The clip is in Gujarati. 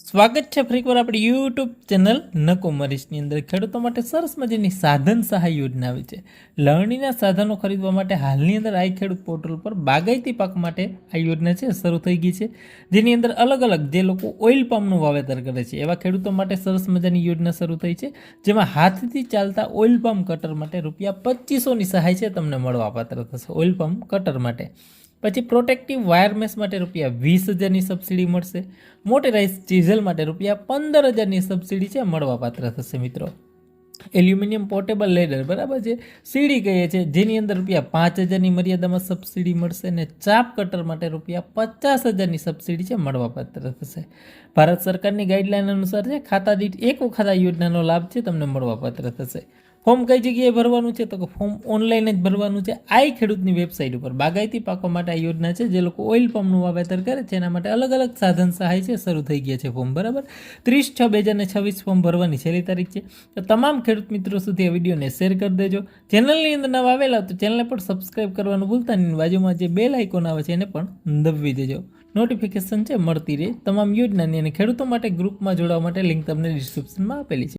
સ્વાગત છે ફરીકવાર આપણી યુટ્યુબ ચેનલ નકોમરીશની અંદર ખેડૂતો માટે સરસ મજાની સાધન સહાય યોજના આવી છે. લણણીના સાધનો ખરીદવા માટે હાલની અંદર આઈ ખેડૂત પોર્ટલ પર બાગાયતી પાક માટે આ યોજના છે શરૂ થઈ ગઈ છે, જેની અંદર અલગ અલગ જે લોકો ઓઇલ પામનું વાવેતર કરે છે એવા ખેડૂતો માટે સરસ મજાની યોજના શરૂ થઈ છે, જેમાં હાથથી ચાલતા ઓઇલ પામ કટર માટે ₹2500ની સહાય છે તમને મળવાપાત્ર થશે. ઓઇલ પામ કટર માટે પછી પ્રોટેક્ટિવ વાયર મેશ માટે ₹20,000ની સબસિડી મળશે. મોટરાઇઝ ચીઝલ માટે ₹15,000ની સબસિડી છે મળવાપાત્ર થશે. મિત્રો, એલ્યુમિનિયમ પોર્ટેબલ લેડર બરાબર છે, સીડી કહીએ છીએ, જેની અંદર ₹5,000ની મર્યાદામાં સબસિડી મળશે અને ચાપ કટર માટે ₹50,000ની સબસિડી છે મળવાપાત્ર થશે. ભારત સરકારની ગાઈડલાઈન અનુસાર છે ખાતા દીઠ એક વખત આ યોજનાનો લાભ છે તમને મળવાપાત્ર થશે. ફોર્મ કઈ જગ્યાએ ભરવાનું છે તો કે ફોર્મ ઓનલાઈન જ ભરવાનું છે આઈ ખેડૂતની વેબસાઇટ ઉપર. બાગાયતી પાકો માટે આ યોજના છે, જે લોકો ઓઇલ પામનું વાવેતર કરે છે એના માટે અલગ અલગ સાધન સહાય છે શરૂ થઈ ગયા છે ફોર્મ. બરાબર, 30/6/2026 ફોર્મ ભરવાની છેલ્લી તારીખ છે. તો તમામ ખેડૂત મિત્રો સુધી આ વિડીયોને શેર કરી દેજો. ચેનલની અંદર નવા આવેલા તો ચેનલને પણ સબસ્ક્રાઈબ કરવાનું ભૂલતા નહીં. બાજુમાં જે બેલ આઇકોન આવે છે એને પણ દબાવી દેજો. નોટિફિકેશન છે મળતી રહે તમામ યોજનાની. અને ખેડૂતો માટે ગ્રુપમાં જોડાવા માટે લિંક તમને ડિસ્ક્રિપ્શનમાં આપેલી છે.